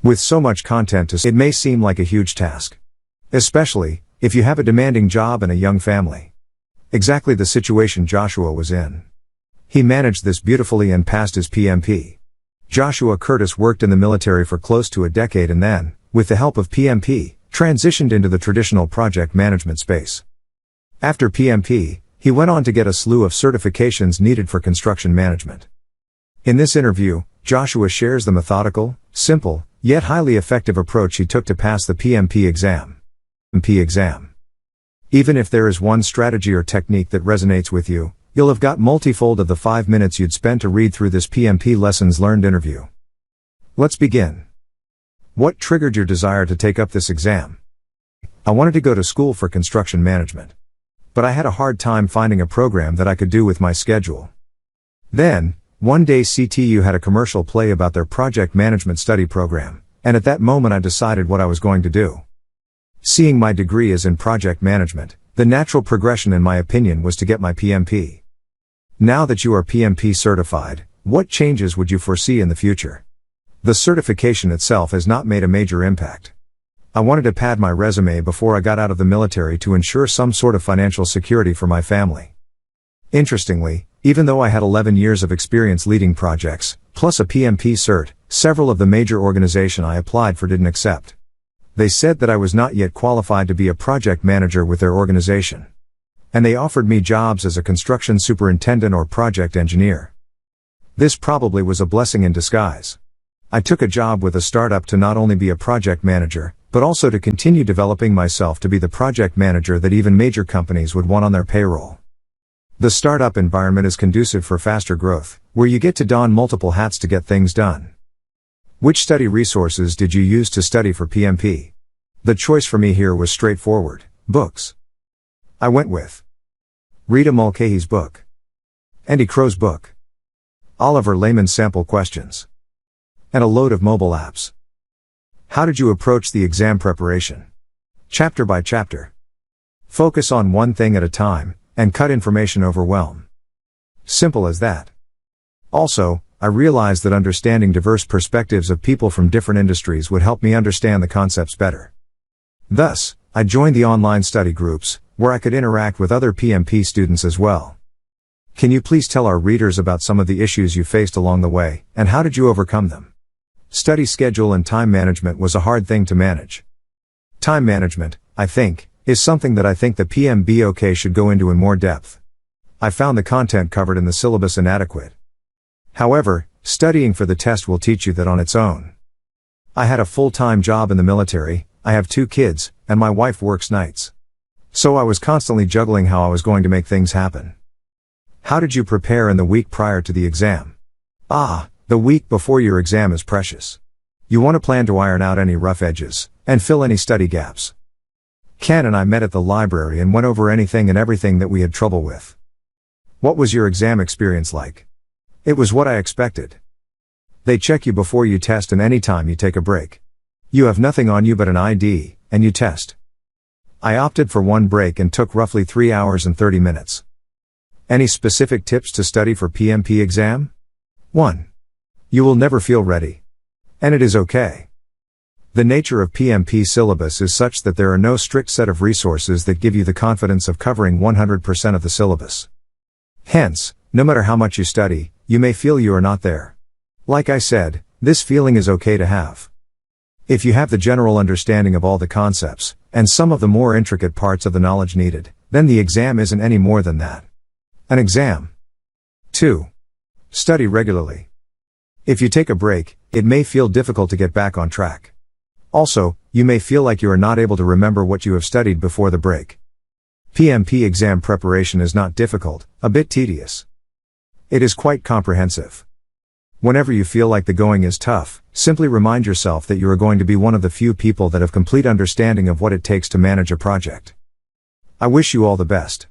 With so much content it may seem like a huge task. Especially, if you have a demanding job and a young family. Exactly the situation Joshua was in. He managed this beautifully and passed his PMP. Joshua Curtis worked in the military for close to a decade and then, with the help of PMP, transitioned into the traditional project management space. After PMP, he went on to get a slew of certifications needed for construction management. In this interview, Joshua shares the methodical, simple, yet highly effective approach he took to pass the PMP exam. Even if there is one strategy or technique that resonates with you, you'll have got multifold of the 5 minutes you'd spent to read through this PMP Lessons Learned interview. Let's begin. What triggered your desire to take up this exam? I wanted to go to school for construction management. But I had a hard time finding a program that I could do with my schedule. Then, one day CTU had a commercial play about their project management study program, and at that moment I decided what I was going to do. Seeing my degree as in project management, the natural progression in my opinion was to get my PMP. Now that you are PMP certified, what changes would you foresee in the future? The certification itself has not made a major impact. I wanted to pad my resume before I got out of the military to ensure some sort of financial security for my family. Interestingly, even though I had 11 years of experience leading projects, plus a PMP cert, several of the major organizations I applied for didn't accept. They said that I was not yet qualified to be a project manager with their organization. And they offered me jobs as a construction superintendent or project engineer. This probably was a blessing in disguise. I took a job with a startup to not only be a project manager, but also to continue developing myself to be the project manager that even major companies would want on their payroll. The startup environment is conducive for faster growth, where you get to don multiple hats to get things done. Which study resources did you use to study for PMP? The choice for me here was straightforward: books. I went with Rita Mulcahy's book, Andy Crow's book, Oliver Lehman's sample questions, and a load of mobile apps. How did you approach the exam preparation? Chapter by chapter. Focus on one thing at a time, and cut information overwhelm. Simple as that. Also, I realized that understanding diverse perspectives of people from different industries would help me understand the concepts better. Thus, I joined the online study groups, where I could interact with other PMP students as well. Can you please tell our readers about some of the issues you faced along the way, and how did you overcome them? Study schedule and time management was a hard thing to manage. Time management, I think, is something that I think the PMBOK should go into in more depth. I found the content covered in the syllabus inadequate. However, studying for the test will teach you that on its own. I had a full-time job in the military, I have 2 kids, and my wife works nights. So I was constantly juggling how I was going to make things happen. How did you prepare in the week prior to the exam? The week before your exam is precious. You want to plan to iron out any rough edges, and fill any study gaps. Ken and I met at the library and went over anything and everything that we had trouble with. What was your exam experience like? It was what I expected. They check you before you test and anytime you take a break. You have nothing on you but an ID, and you test. I opted for one break and took roughly 3 hours and 30 minutes. Any specific tips to study for PMP exam? 1. You will never feel ready. And it is okay. The nature of PMP syllabus is such that there are no strict set of resources that give you the confidence of covering 100% of the syllabus. Hence, no matter how much you study, you may feel you are not there. Like I said, this feeling is okay to have. If you have the general understanding of all the concepts, and some of the more intricate parts of the knowledge needed, then the exam isn't any more than that. An exam. 2. Study regularly. If you take a break, it may feel difficult to get back on track. Also, you may feel like you are not able to remember what you have studied before the break. PMP exam preparation is not difficult, a bit tedious. It is quite comprehensive. Whenever you feel like the going is tough, simply remind yourself that you are going to be one of the few people that have complete understanding of what it takes to manage a project. I wish you all the best.